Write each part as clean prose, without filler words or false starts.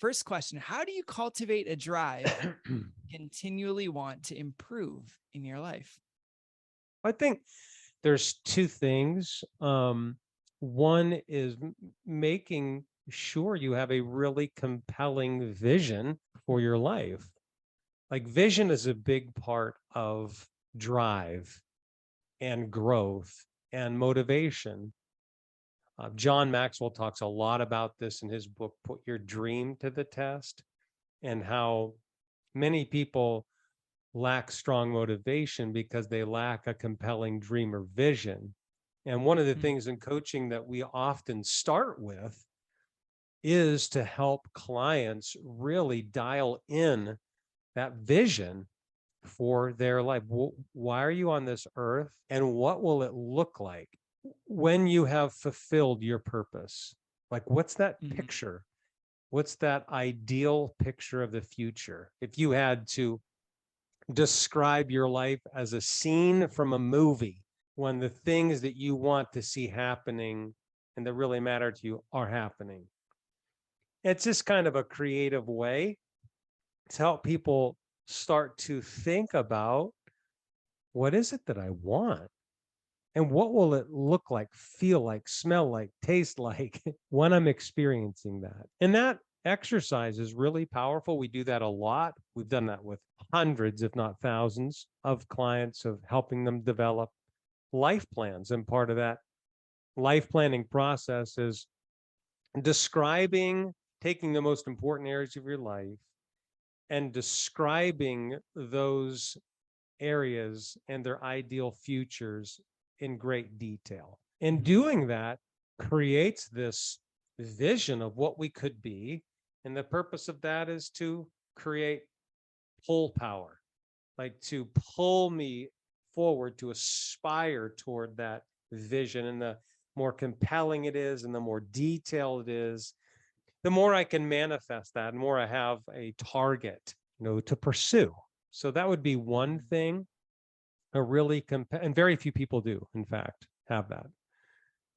First question, how do you cultivate a drive to continually want to improve in your life? I think there's two things. One is making sure you have a really compelling vision for your life. Like vision is a big part of drive and growth and motivation. John Maxwell talks a lot about this in his book, Put Your Dream to the Test, and how many people lack strong motivation because they lack a compelling dream or vision. And one of the things in coaching that we often start with is to help clients really dial in that vision for their life. Why are you on this earth, and what will it look like when you have fulfilled your purpose? Like, what's that picture? What's that ideal picture of the future? If you had to describe your life as a scene from a movie, when the things that you want to see happening and that really matter to you are happening. It's just kind of a creative way to help people start to think about, what is it that I want? And what will it look like, feel like, smell like, taste like when I'm experiencing that? And that exercise is really powerful. We do that a lot. We've done that with hundreds, if not thousands, of clients, of helping them develop life plans. And part of that life planning process is taking the most important areas of your life and describing those areas and their ideal futures in great detail. And doing that creates this vision of what we could be. And the purpose of that is to create pull power, like to pull me forward, to aspire toward that vision. And the more compelling it is and the more detailed it is, the more I can manifest that, and more I have a target, to pursue. So that would be one thing. And very few people do, in fact, have that,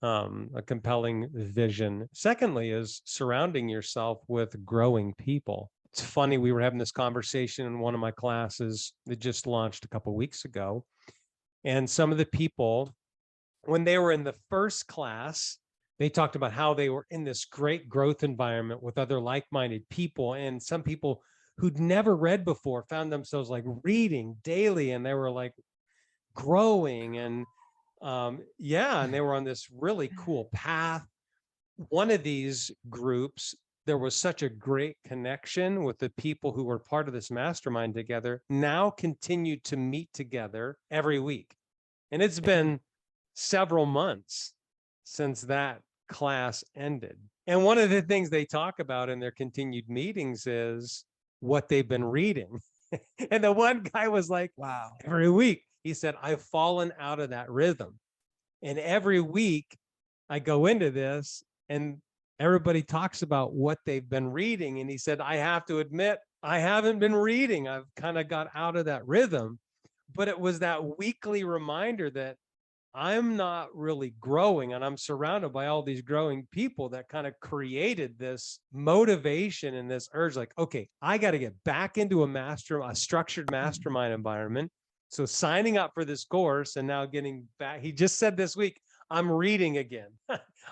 a compelling vision. Secondly is surrounding yourself with growing people. It's funny, we were having this conversation in one of my classes that just launched a couple of weeks ago. And some of the people, when they were in the first class, they talked about how they were in this great growth environment with other like-minded people. And some people who'd never read before found themselves like reading daily, and they were like growing, and and they were on this really cool path. One of these groups, there was such a great connection with the people who were part of this mastermind together, now continue to meet together every week. And it's been several months since that class ended. And one of the things they talk about in their continued meetings is what they've been reading. And the one guy was like, wow, every week, he said, I've fallen out of that rhythm. And every week I go into this and everybody talks about what they've been reading. And he said, I have to admit, I haven't been reading. I've kind of got out of that rhythm. But it was that weekly reminder that I'm not really growing, and I'm surrounded by all these growing people that kind of created this motivation and this urge, like, okay, I got to get back into a structured mastermind environment. So signing up for this course and now getting back, he just said this week, I'm reading again.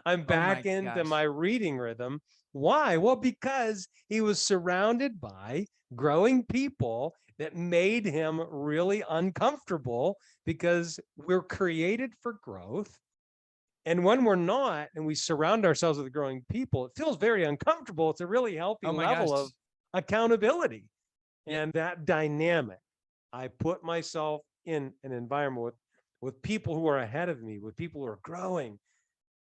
I'm back into my reading rhythm. Why? Well, because he was surrounded by growing people that made him really uncomfortable, because we're created for growth. And when we're not, and we surround ourselves with growing people, it feels very uncomfortable. It's a really healthy level of accountability. And that dynamic, I put myself in an environment with people who are ahead of me, with people who are growing,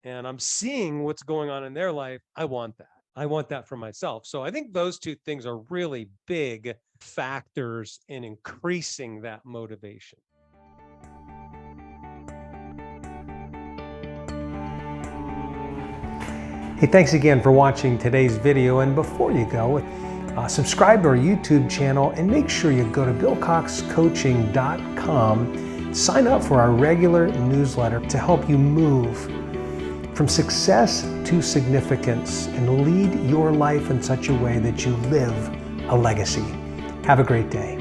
and I'm seeing what's going on in their life. I want that. I want that for myself. So I think those two things are really big factors in increasing that motivation. Hey, thanks again for watching today's video. And before you go, subscribe to our YouTube channel and make sure you go to billcoxcoaching.com, sign up for our regular newsletter to help you move from success to significance and lead your life in such a way that you live a legacy. Have a great day.